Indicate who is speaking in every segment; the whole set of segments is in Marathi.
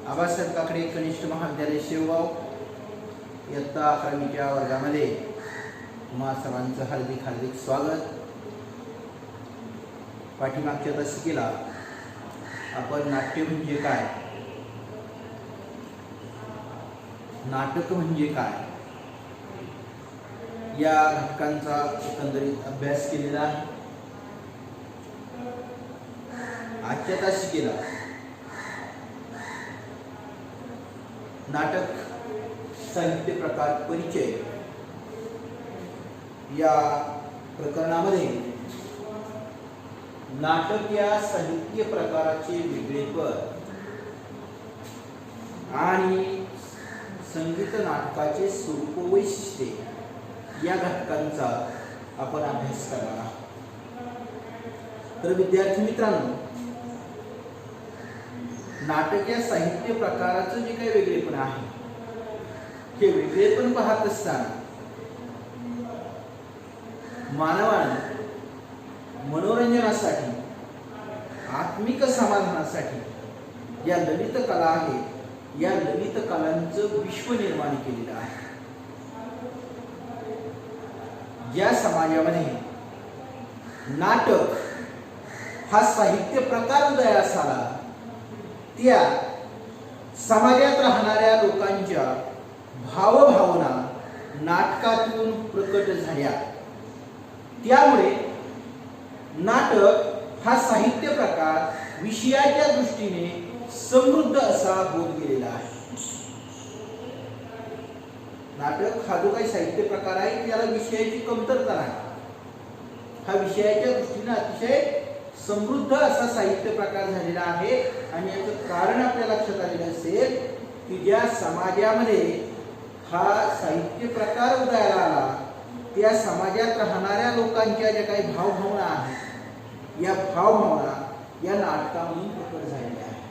Speaker 1: आबासाहेब काकडे कनिष्ठ महाविद्यालय शेवगाव इयत्ता 11वीच्या वर्गामध्ये तुम्हा सर्वांचं हार्दिक हार्दिक स्वागत। पाठीमागच्या तासिकेला आपण नाट्य म्हणजे काय, नाटक म्हणजे काय या घटकांचा एकंदरीत अभ्यास केलेला आहे। आजच्या तासिकेला नाटक साहित्य प्रकार परिचय या प्रकरणामध्ये नाटक या साहित्य प्रकाराचे वेगळेपण आणि संगीत नाटकाचे स्वरूप वैशिष्ट्ये या घटकांचा आपण अभ्यास करणार आहोत। तर विद्यार्थी मित्रांनो, नाटक या साहित्य प्रकाराचं जे काही वेगळेपण आहे हे वेगळेपण पाहत असताना मानवाने मनोरंजनासाठी, आत्मिक समाधानासाठी या ललित कला आहेत, या ललित कलांचं विश्व निर्माण केलेलं आहे। ज्या समाजामध्ये नाटक हा साहित्य प्रकार उदयास आला त्या समाजात राहणाऱ्या लोकांच्या भावभावना नाटकातून प्रकट झाल्या। त्यामुळे नाटक हा साहित्य प्रकार विषयाच्या दृष्टीने समृद्ध असा होत गेलेला आहे। नाटक हा जो काही साहित्य प्रकार आहे त्याला विषयाची कमतरता नाही, हा विषयाच्या दृष्टीने अतिशय समृद्ध असा साहित्य प्रकार झालेला आहे। आणि याचं कारण आपल्या लक्षात आलेलं असेल की ज्या समाजामध्ये हा साहित्य प्रकार उदयाला आला त्या समाजात राहणाऱ्या लोकांच्या ज्या काही भावभावना आहेत या भावभावना या नाटकामधून प्रकट झालेल्या आहेत।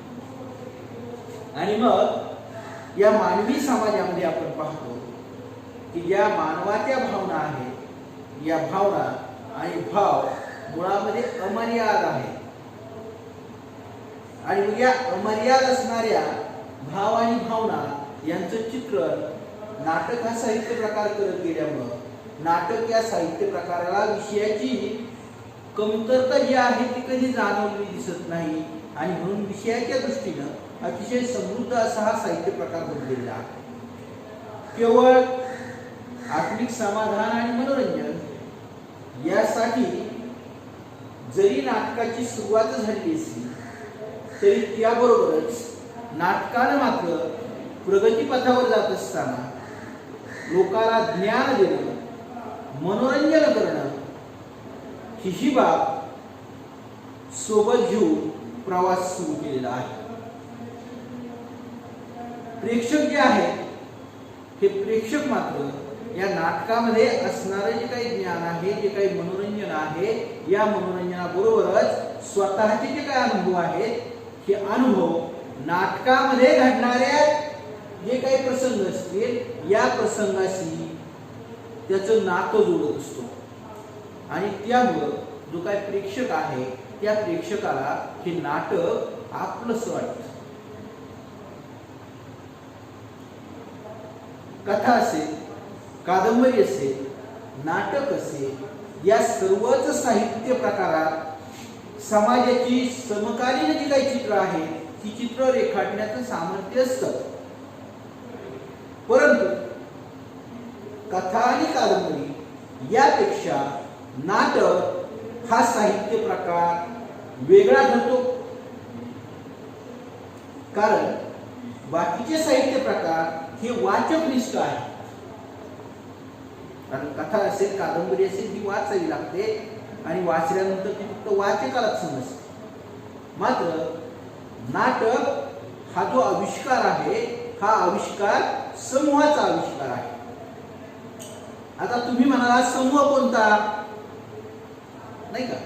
Speaker 1: आणि मग या मानवी समाजामध्ये आपण पाहतो की ज्या मानवाच्या भावना आहेत या भावना आणि भाव मुळामध्ये अमर्याद आहे। आणि मग या अमर्याद असणाऱ्या भाव आणि भावना यांचं चित्रण नाटक हा साहित्य प्रकार करत गेल्यामुळं नाटक या साहित्य प्रकाराला विषयाची कमतरता जी आहे ती कधी जाणवली दिसत नाही। आणि म्हणून विषयाच्या दृष्टीनं अतिशय समृद्ध असा हा साहित्य प्रकार बनलेला आहे। केवळ आत्मिक समाधान आणि मनोरंजन यासाठी जरी नाटकाची सुरुवात झाली असली तरी त्याबरोबरच नाटकानं मात्र प्रगतीपथावर जात असताना लोकांना ज्ञान देणं, मनोरंजन करणं ही बाब सोबत घेऊन प्रवास सुरू केलेला आहे। प्रेक्षक जे आहेत हे प्रेक्षक मात्र या नाटकामध्ये असणारं जे काही ज्ञान आहे, जे काही मनोरंजन आहे, या मनोरंजनाबरोबरच स्वतःचे जे काही अनुभव आहेत हे अनुभव नाटकामध्ये घडणाऱ्या जे काही प्रसंग असतील या प्रसंगाशी त्याचं नातं जोडत असतो। आणि त्यामुळं जो काही प्रेक्षक आहे त्या प्रेक्षकाला हे नाटक आपलंसं वाटतं। कथा असेल, कादंबरी असेल, नाटक असेल, या सर्वच साहित्य प्रकारात समाजाची समकालीन जी काही चित्र आहे ती चित्र रेखाटण्याचं सामर्थ्य असतं। परंतु कथा आणि कादंबरी यापेक्षा नाटक हा साहित्य प्रकार वेगळा ठरतो। कारण बाकीचे साहित्य प्रकार हे वाचकनिष्ठ आहे। कारण कथा असेल, कादंबरी असेल ती वाचावी लागते आणि वाचल्यानंतर ती फक्त वाचकालाच समजते। मात्र नाटक हा जो आविष्कार आहे हा आविष्कार समूहाचा आविष्कार आहे। आता तुम्ही म्हणाला समूह कोणता, नाही का?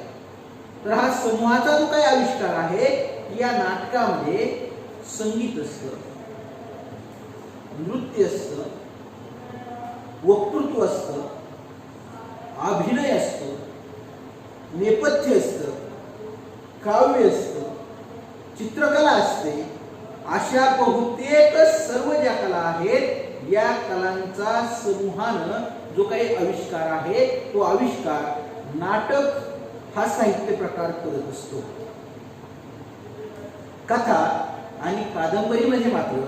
Speaker 1: तर हा समूहाचा जो काही आविष्कार आहे या नाटकामध्ये संगीत असतं, नृत्य असतं, वक्तृत्व असतं, अभिनय असतो, नेपथ्य असतं, काव्य असतं, चित्रकला असते, अशा बहुतेक सर्व ज्या कला आहेत या कलांचा समूहानं जो काही आविष्कार आहे तो आविष्कार नाटक हा साहित्य प्रकार करत असतो. कथा आणि कादंबरीमध्ये मात्र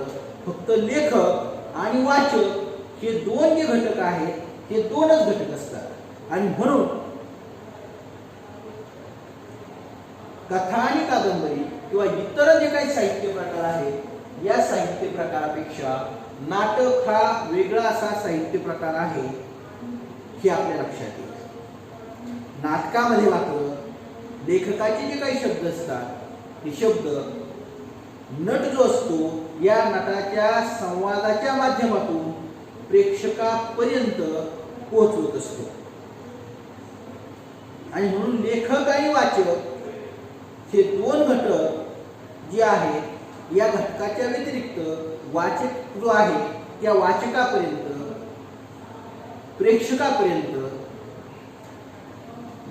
Speaker 1: फक्त लेखक आणि वाचक हे दोन जे घटक आहेत हे दोनच घटक असतात. आणि म्हणून कथा आणि कादंबरी किंवा इतर जे काही साहित्य प्रकार आहेत या साहित्य प्रकारापेक्षा नाटक हा वेगळा असा साहित्य प्रकार आहे हे आपल्या लक्षात येईल. नाटकामध्ये मात्र लेखकाचे जे काही शब्द असतात ते शब्द नट जो असतो या नटाच्या संवादाच्या माध्यमातून प्रेक्षकापर्यंत पोहोचवत असतो. आणि म्हणून लेखक आणि वाचक हे दोन घटक जे आहेत या घटकाच्या व्यतिरिक्त वाचक जो आहे त्या वाचकापर्यंत प्रेक्षकापर्यंत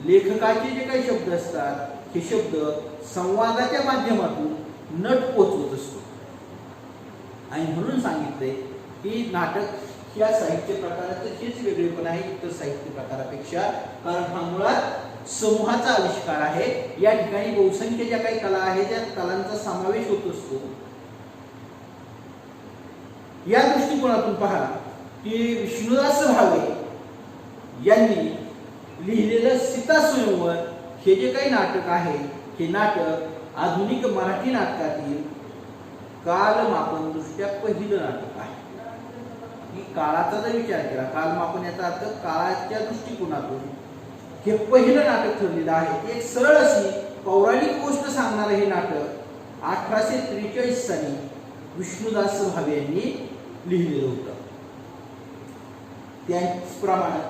Speaker 1: लेखकाचे जे काही शब्द असतात हे शब्द संवादाच्या माध्यमातून नट पोहोचवत असतो. आणि म्हणून सांगितले की नाटक या साहित्य प्रकाराचं हेच वेगळेपण आहे इतर साहित्य प्रकारापेक्षा. कारण हा मुळात समूहाचा आविष्कार आहे. या ठिकाणी बहुसंख्य ज्या काही कला आहेत त्या कलांचा समावेश होत असतो. या दृष्टिकोनातून पहा की विष्णुदास भावे यांनी लिहिलेलं सीता स्वयंवर हे जे काही नाटक आहे हे नाटक आधुनिक मराठी नाटकातील कालमापन दृष्ट्या पहिलं नाटक आहे. काळाचा जर विचार केला कालमापन याचा अर्थ काळाच्या दृष्टिकोनातून हे पहिलं नाटक ठरलेलं आहे. एक सरळ अशी पौराणिक गोष्ट सांगणारं हे नाटक 1843 साली विष्णुदास भावे यांनी लिहिलेलं होतं. त्याचप्रमाणे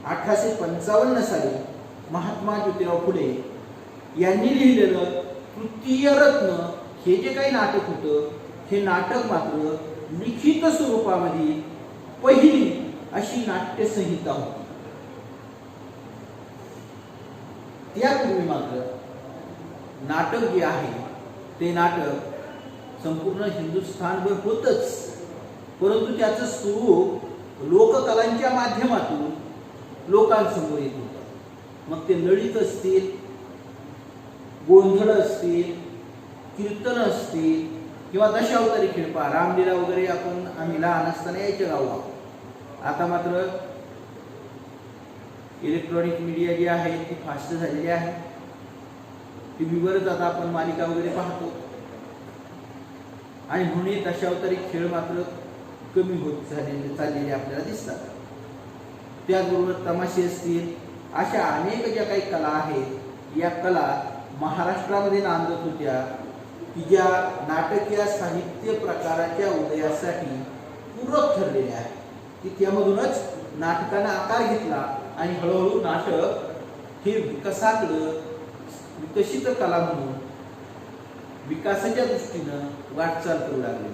Speaker 1: 1855 साली महात्मा ज्योतिराव फुले यांनी लिहिलेलं तृतीय रत्न हे जे काही नाटक होतं हे नाटक मात्र लिखित स्वरूपामध्ये पहिली अशी नाट्यसंहिता होती. त्यापूर्वी मात्र नाटक जे आहे ते नाटक संपूर्ण हिंदुस्थानभर होतच, परंतु त्याचं स्वरूप लोककलांच्या माध्यमातून लोकांसमोर येत होतं. मग ते ललित असतील, गोंधळ असतील, कीर्तन असतील किंवा दशावतारी खेळ पहा रामलीला वगैरे आपण आम्ही लहान असताना यायच्या गावा. आता मात्र इलेक्ट्रॉनिक मीडिया जी आहे ती फास्ट झालेली आहे. टीव्हीवरच आता आपण मालिका वगैरे पाहतो आणि म्हणून दशावतारी खेळ मात्र कमी होत चाललेले आपल्याला दिसतात. त्याचबरोबर तमाशे असतील अशा अनेक ज्या काही कला आहेत या कला महाराष्ट्रामध्ये नांदत होत्या की ज्या नाटकीय साहित्य प्रकाराच्या उदयासाठी पूरक ठरलेल्या आहेत. की त्यामधूनच नाटकाने आकार घेतला आणि हळूहळू नाटक हे विकसित कला म्हणून विकासाच्या दृष्टीनं वाटचाल करू लागले.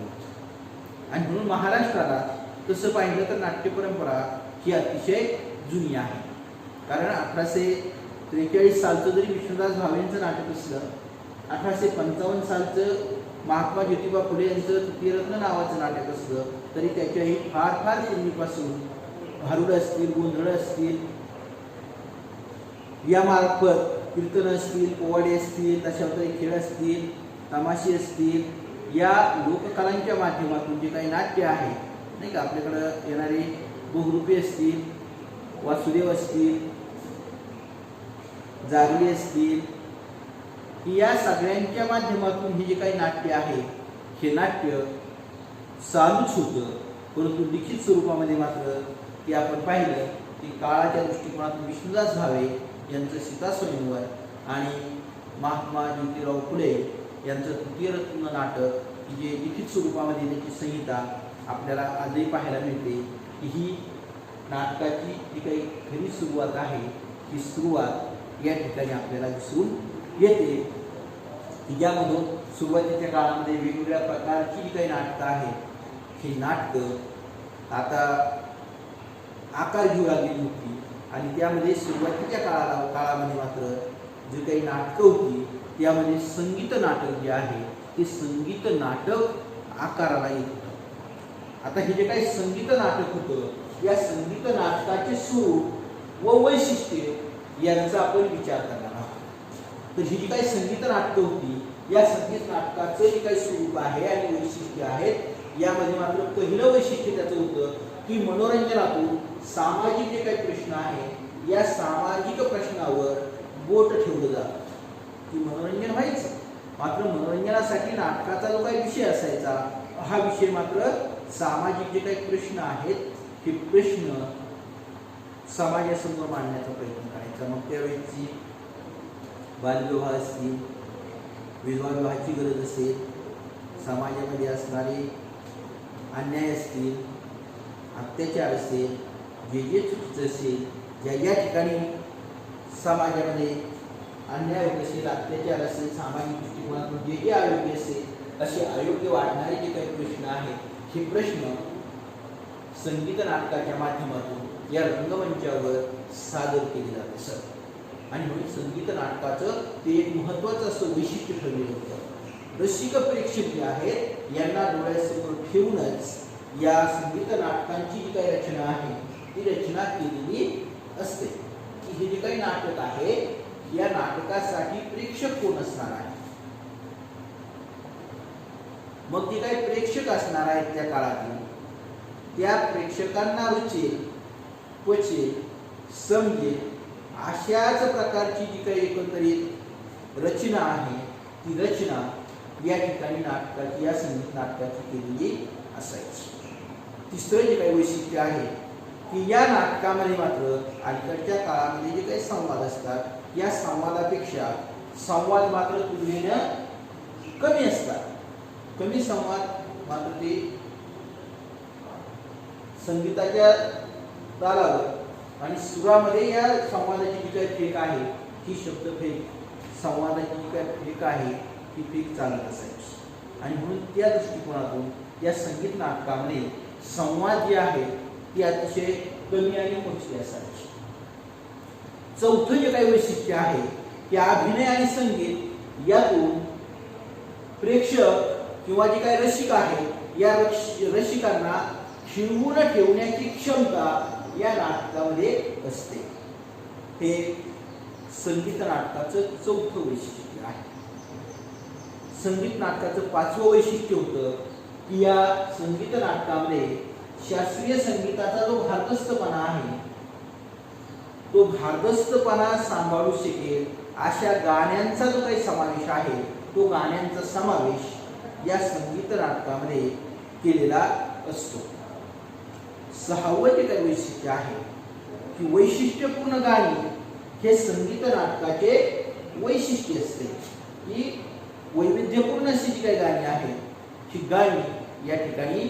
Speaker 1: आणि म्हणून महाराष्ट्राला तसं पाहिलं तर नाट्य परंपरा ही अतिशय जुनी आहे. कारण 1843 सालचं जरी विष्णुदास भावेंचं नाटक असलं, 1855 सालचं महात्मा ज्योतिबा फुले यांचं तृतीयरत्न नावाचं नाटक असलं तरी त्याच्याही फार फार पूर्वीपासून भारुड असतील, गोंधळ असतील, यामार्फत कीर्तन असतील, पोवाडे असतील, दशावतारी खेळ असतील, तमाशे असतील, या लोककलांच्या माध्यमातून जे काही नाट्य आहे नाही का आपल्याकडं येणारे बहुरूपी असतील, वासुदेव असतील, जागली असतील, या सगळ्यांच्या माध्यमातून हे जे काही नाट्य आहे हे नाट्य चालूच होतं. परंतु लिखित स्वरूपामध्ये मात्र की आपण पाहिलं की काळाच्या दृष्टिकोनातून विष्णुदास भावे यांचं सीता स्वयंवर आणि महात्मा ज्योतिराव फुले यांचं तृतीयरत्न नाटक की जे लिखित स्वरूपामध्ये त्याची संहिता आपल्याला आजही पाहायला मिळते की ही नाटकाची जी काही खरी सुरुवात आहे ही सुरुवात या ठिकाणी आपल्याला दिसून येते की ज्यामधून सुरुवातीच्या काळामध्ये वेगवेगळ्या प्रकारची जी काही नाटकं आहेत ही नाटकं आता आकार घेऊ लागलेली होती. आणि त्यामध्ये सुरुवातीच्या काळामध्ये मात्र जी काही नाटकं होती त्यामध्ये संगीत नाटक जे आहे ते संगीत नाटक आकाराला येत होतं. आता हे जे काही संगीत नाटक होतं, या संगीत नाटकाचे स्वरूप व वैशिष्ट्ये यांचा आपण विचार करणार आहोत. तर ही जी काही संगीत नाटकं होती, या संगीत नाटकाचं जे काही स्वरूप आहे आणि वैशिष्ट्य आहेत, यामध्ये मात्र पहिलं वैशिष्ट्य त्याचं होतं की मनोरंजनातून सामाजिक जे काही प्रश्न आहे, या सामाजिक प्रश्नावर बोट ठेवलं जातं. की मनोरंजन व्हायचं, मात्र मनोरंजनासाठी नाटकाचा जो काही विषय असायचा, हा विषय मात्र सामाजिक जे काही प्रश्न आहेत, हे प्रश्न समाजासमोर मांडण्याचा प्रयत्न करायचा. मग त्यावेळी बालविवाह असतील, विधवा विवाहाची गरज असेल, समाजामध्ये असणारे अन्याय असतील, अत्याचार असेल, जे जे चुकीचं असेल, ज्या ठिकाणी समाजामध्ये अन्याय होत असेल, अत्याचार असेल, सामाजिक दृष्टिकोनातून जे जे अयोग्य असेल, असे अयोग्य वाढणारे जे काही प्रश्न आहेत, हे प्रश्न संगीत नाटकाच्या माध्यमातून या रंगमंचावर सादर केले जात असत. आणि म्हणून संगीत नाटकाचं ते एक महत्त्वाचं असं वैशिष्ट्य ठरलेलं होतं. रसिक प्रेक्षक जे आहेत, यांना डोळ्यासमोर ठेवूनच या संगीत नाटकांची जी काही रचना आहे, ती रचना केलेली असते. की हे जे काही नाटक आहे, या नाटकासाठी प्रेक्षक कोण असणार आहे. मग जे काही प्रेक्षक असणार आहेत त्या काळातील, त्या प्रेक्षकांना रुचेल, पचेल, समजेल अशाच प्रकारची जी काही एकंदरीत रचना आहे, ती रचना या ठिकाणी नाटकाची, या संगीत नाटकाची केलेली असायची. तिसरं जे काही वैशिष्ट्य आहे की या नाटकामध्ये मात्र अलीकडच्या काळामध्ये जे काही संवाद असतात, या संवादापेक्षा संवाद मात्र तुलनेनं कमी असतात. कमी संवाद मात्र ते संगीताच्या तालावर आणि सुरामध्ये या संवादाची जी काही फेक आहे, ही शब्द फेक, संवादाची जी काही फेक आहे, ही फेक चालत असायची. आणि म्हणून त्या दृष्टिकोनातून या संगीत नाटकामध्ये संवाद जे आहे, ती अतिशय कमी आणि मोजकी असायची. चौथं जे काही वैशिष्ट्य आहे, की अभिनय आणि संगीत यातून प्रेक्षक किंवा जे काही रसिक आहे, या रसिकांना खिळवून ठेवण्याची क्षमता या नाटकामध्ये असते. हे संगीत नाटकाचं चौथं वैशिष्ट्य आहे. संगीत नाटकाचं पाचवं वैशिष्ट्य होतं की या संगीत नाटकामध्ये शास्त्रीय संगीताचा जो भारदस्तपणा आहे, तो भारदस्तपणा सांभाळू शकेल अशा गाण्यांचा जो काही समावेश आहे, तो गाण्यांचा समावेश या संगीत नाटकामध्ये केलेला असतो. सहावं जे काही वैशिष्ट्य आहे की वैशिष्ट्यपूर्ण गाणी हे संगीत नाटकाचे वैशिष्ट्य असते. की वैविध्यपूर्ण अशी जी काही गाणी आहेत, ही गाणी या ठिकाणी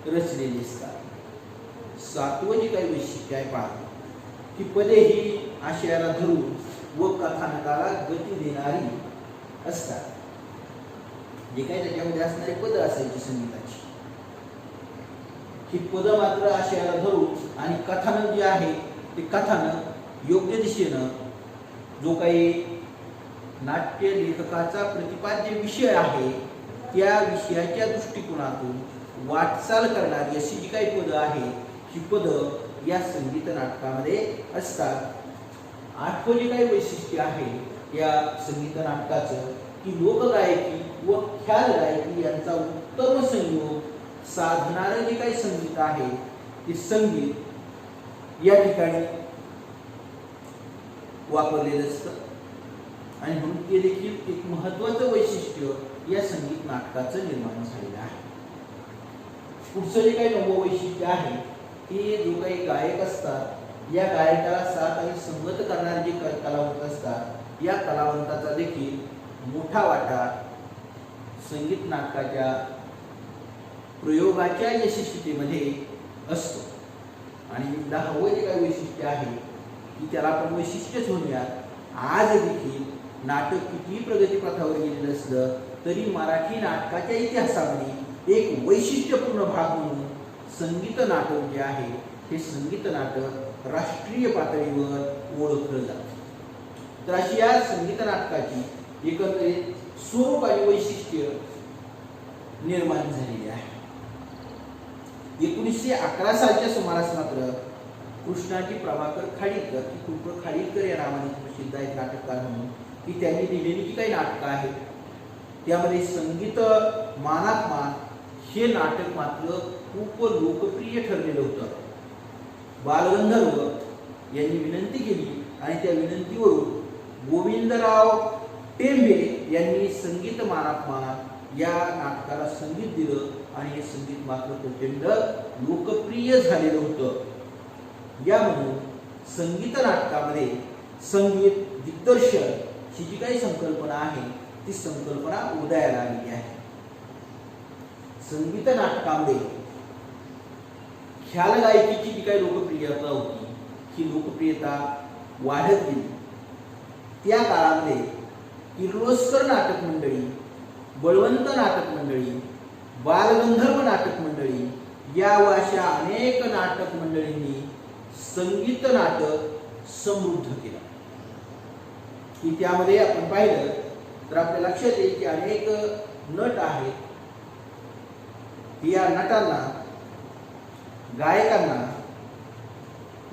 Speaker 1: रचलेली असतात. सातवं जे काही वैशिष्ट्य आहे पहा, की पदे ही आशयाला धरून व कथानकाला गती देणारी असतात. जे काही त्याच्यामध्ये असणारी पद असायची संगीताची, ही पद मात्र आशयाला धरून आणि कथानक जे आहे, ते कथानक योग्य दिशेनं जो काही नाट्य लेखकाचा प्रतिपाद्य विषय आहे, त्या विषयाच्या दृष्टिकोनातून वाटचाल करणारी अशी जी काही पदं आहे, ही पदं या संगीत नाटकामध्ये असतात. आठवं जे काही वैशिष्ट्य आहे या संगीत नाटकाचं, की लोकगायकी व ख्याल गायकी यांचा उत्तम संयोग साधणारं जे काही संगीत आहे, ते संगीत या ठिकाणी वापरलेलं असतं. आणि म्हणून ते देखील एक महत्त्वाचं वैशिष्ट्य या संगीत नाटकाचं निर्माण झालेलं आहे. पुढचं जे काही नवं वैशिष्ट्य आहे, ते जो काही गायक असतात, या गायकाला साथ आणि संगत करणारे जे कलावंत असतात, या कलावंताचा देखील मोठा वाटा संगीत नाटकाच्या प्रयोगाच्या यशस्वीतेमध्ये असतो. आणि 10वं जे काही वैशिष्ट्य आहे, की त्याला आपण वैशिष्ट्यच म्हणूयात. आज देखील नाटक कितीही प्रगतीपथावर गेलेलं असलं तरी मराठी नाटकाच्या इतिहासामध्ये एक वैशिष्ट्यपूर्ण भाग म्हणून संगीत नाटक जे आहे, हे संगीत नाटक राष्ट्रीय पातळीवर ओळखलं जातं. तर अशी या संगीत नाटकाची एकंदरीत स्वरूप आणि वैशिष्ट्य निर्माण झालेली आहे. 1911 सालच्या सुमारास मात्र कृष्णाजी प्रभाकर खाडीलकर, की कृष्ण खाडीलकर या नावाने प्रसिद्ध आहेत नाटककार म्हणून, की त्यांनी लिहिलेली जी काही नाटकं आहेत त्यामध्ये संगीत मानात मान हे नाटक मात्र खूप लोकप्रिय ठरलेलं होतं. बालगंधर्व यांनी विनंती केली आणि त्या विनंतीवरून गोविंदराव टेंबे यांनी संगीत मानात मान या नाटकाला संगीत दिलं आणि हे संगीत मात्र प्रचंड लोकप्रिय झालेलं होतं. यामधून संगीत नाटकामध्ये संगीत दिग्दर्शन ही जी काही संकल्पना आहे ती संकल्पना उदयाला आलेली आहे. संगीत नाटकामध्ये ख्याल गायकीची जी काही लोकप्रियता होती ही लोकप्रियता वाढत गेली. त्या काळामध्ये किर्लोस्कर नाटक मंडळी, बळवंत नाटक मंडळी, बालगंधर्व नाटक मंडळी या अशा अनेक नाटक मंडळींनी संगीत नाटक समृद्ध केलं. की त्यामध्ये आपण पाहिलं तर आपल्या लक्षात येईल की अनेक नट आहेत. या नटांना, गायकांना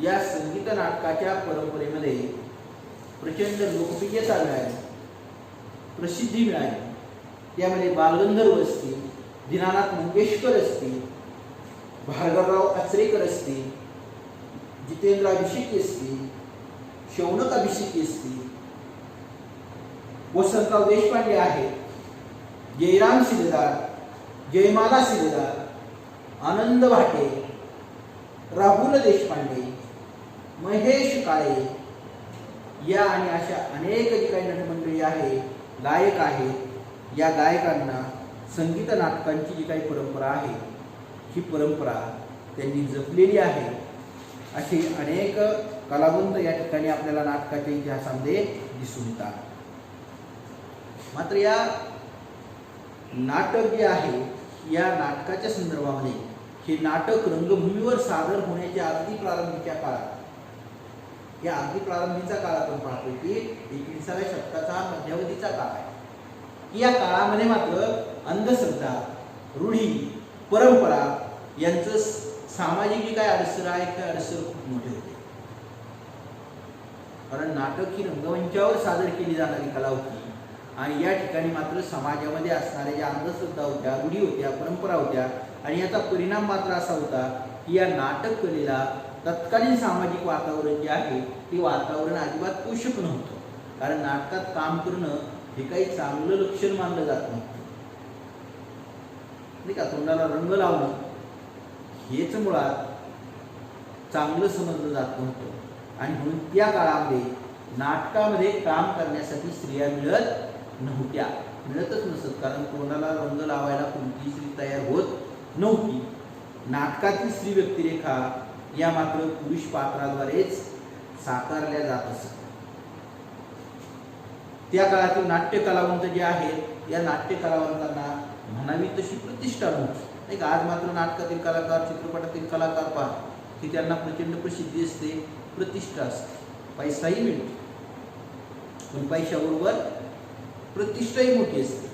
Speaker 1: या संगीत नाटकाच्या परंपरेमध्ये प्रचंड लोकप्रियता मिळाली, प्रसिद्धी मिळाली. त्यामध्ये बालगंधर्व असतील, दीनानाथ मंगेशकर असतील, भार्गवराव आचरेकर असतील, जितेंद्र अभिषेकी असतील, शौनक अभिषेकी असतील, वसंतराव देशपांडे आहेत, जयराम सिलेदार, जयमाला सिलेदार, आनंद भाटे, राहुल देशपांडे, महेश काळे या आणि अशा अनेक जी काही नटमंडळी आहे, गायक आहेत. या गायकांना संगीत नाटकांची जी काही परंपरा आहे ही परंपरा त्यांनी जपलेली आहे. असे अनेक कलावंत या ठिकाणी आपल्याला नाटकाच्या इतिहासामध्ये दिसून येतात. मात्र या नाटक जे आहे या नाटकाच्या संदर्भामध्ये हे नाटक रंगभूमीवर सादर होण्याच्या अगदी प्रारंभीच्या काळात, या अगदी प्रारंभीचा काळ आपण पाहतो की 21व्या शतकाचा हा मध्यावधीचा काळ आहे. या काळामध्ये मात्र अंधश्रद्धा, रूढी, परंपरा यांचं सामाजिक जी काय अडसर आहे त्या अडसर खूप मोठे होते. कारण नाटक ही रंगमंचावर सादर केली जाणारी कला होती आणि या ठिकाणी मात्र समाजामध्ये असणाऱ्या ज्या अंधश्रद्धा होत्या, रूढी होत्या, परंपरा होत्या आणि याचा परिणाम मात्र असा होता की या नाटक कलेला तत्कालीन सामाजिक वातावरण जे आहे ते वातावरण अजिबात पोषक नव्हतं. कारण नाटकात काम करणं हे काही चांगलं लक्षण मानलं जात नव्हतं. नाही का, तोंडाला रंग लावणं हेच मुळात चांगलं समजलं जात नव्हतं आणि म्हणून त्या काळामध्ये नाटकामध्ये काम करण्यासाठी स्त्रिया मिळतच नसत. कारण तोंडाला रंग लावायला कोणतीही स्त्री तयार होत नव्हती. नाटकातील स्त्री व्यक्तिरेखा या मात्र पुरुष पात्राद्वारेच साकारल्या जात असत. त्या काळातील नाट्य कलावंत जे आहेत या नाट्य कलावंतांना म्हणावी तशी प्रतिष्ठा नव्हती. नाही का, आज मात्र नाटकातील कलाकार, चित्रपटातील कलाकार पहा की त्यांना प्रचंड प्रसिद्धी असते, प्रतिष्ठा असते, पैसाही मिळतो, पण पैशाबरोबर प्रतिष्ठाही मोठी असते.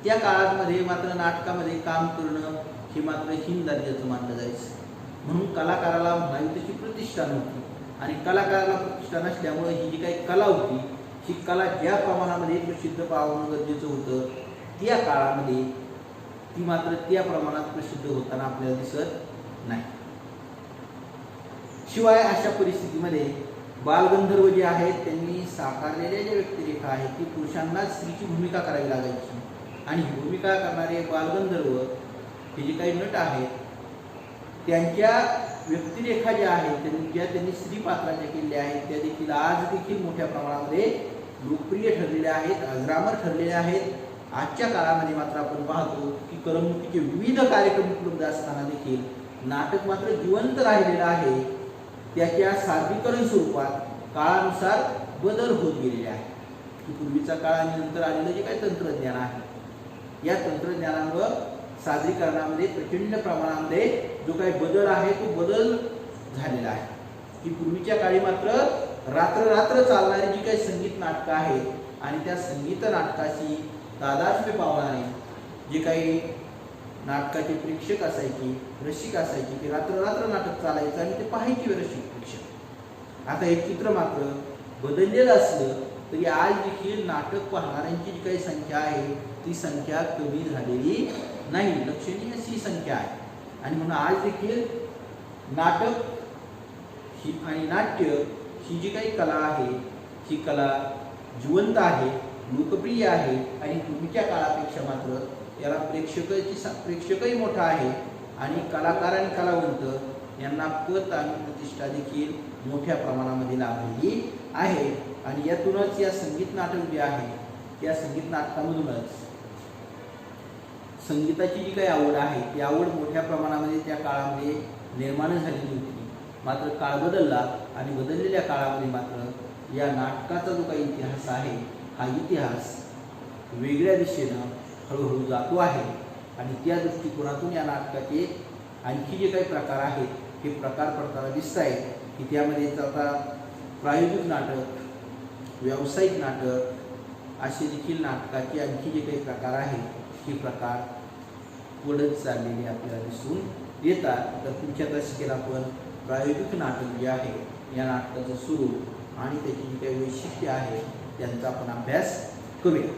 Speaker 1: त्या काळामध्ये मात्र नाटकामध्ये काम करणं हे मात्र हीन दर्जाचं मानलं जायचं. म्हणून कलाकाराला म्हणावी तशी प्रतिष्ठा नव्हती आणि कलाकाराला प्रतिष्ठा नसल्यामुळे ही जी काही कला होती ही कला ज्या प्रमाणामध्ये प्रसिद्ध पावणं गरजेचं होतं त्या काळामध्ये ती मात्र त्या प्रमाणात प्रसिद्ध होताना आपल्याला दिसत नाही. शिवाय अशा परिस्थितीमध्ये बालगंधर्व जे आहेत त्यांनी साकारलेल्या ज्या व्यक्तिरेखा आहेत ती पुरुषांना स्त्रीची भूमिका करावी लागायची आणि ही भूमिका करणारे बालगंधर्व हे जे काही नट आहेत त्यांच्या व्यक्तिरेखा ज्या आहेत त्यांनी स्त्री पात्राच्या केलेल्या आहेत त्या देखील आज देखील मोठ्या प्रमाणामध्ये लोकप्रिय ठरलेल्या आहेत, अजरामर ठरलेल्या आहेत. आजच्या काळामध्ये मात्र आपण पाहतो की करमणुकीचे विविध कार्यक्रम उपलब्ध असताना देखील नाटक मात्र जिवंत राहिलेलं आहे. त्याच्या सादरीकरण स्वरूपात काळानुसार बदल होत गेलेले आहे. की पूर्वीचा काळ आणि नंतर आलेलं जे काही तंत्रज्ञान आहे या तंत्रज्ञानामुळे सादरीकरणामध्ये प्रचंड प्रमाणामध्ये जो काही बदल आहे तो बदल झालेला आहे. की पूर्वीच्या काळी मात्र रात्र चालणारी जी काही संगीत नाटकं आहेत आणि त्या संगीत नाटकाची तादात्म्य पावणारे जे काही नाटकाचे प्रेक्षक असायचे, रसिक असायचे, ते रात्र रात्र नाटक चालायचं आणि ते पाहायचे रसिक प्रेक्षक. आता हे चित्र मात्र बदललेलं असलं तरी आज देखील नाटक पाहणाऱ्यांची जी काही संख्या आहे ती संख्या कमी झालेली नाही, लक्षणीय अशी संख्या आहे. आणि म्हणून आज देखील नाटक ही आणि नाट्य ही जी काही कला आहे ही कला जिवंत आहे, लोकप्रिय आहे आणि पूर्वीच्या काळापेक्षा मात्र याला प्रेक्षकही मोठा आहे आणि कलाकार आणि कलावंत यांना पत आणि प्रतिष्ठा देखील मोठ्या प्रमाणामध्ये लाभलेली आहे. आणि यातूनच या संगीत नाटक जे आहे या संगीत नाटकामधूनच संगीताची जी काही आवड आहे ती आवड मोठ्या प्रमाणामध्ये त्या काळामध्ये निर्माण झालेली होती. मात्र काळ बदलला आणि बदललेल्या काळामध्ये मात्र या नाटकाचा जो काही इतिहास आहे हा इतिहास वेगळ्या दिशेनं हळूहळू जातो आहे. आणि त्या दृष्टिकोनातून या नाटकाचे आणखी जे काही प्रकार आहेत हे प्रकार पडताना दिसत आहेत की त्यामध्ये आता प्रायोगिक नाटक, व्यावसायिक नाटक असे देखील नाटकाचे आणखी जे काही प्रकार आहेत हे प्रकार वाढत चाललेले आपल्याला दिसून येतात. तर पुढच्या दशकेला आपण प्रायोगिक नाटक जे आहे या नाटकाचं स्वरूप आणि त्याची जी काही वैशिष्ट्ये आहे त्यांचा आपण अभ्यास करूया.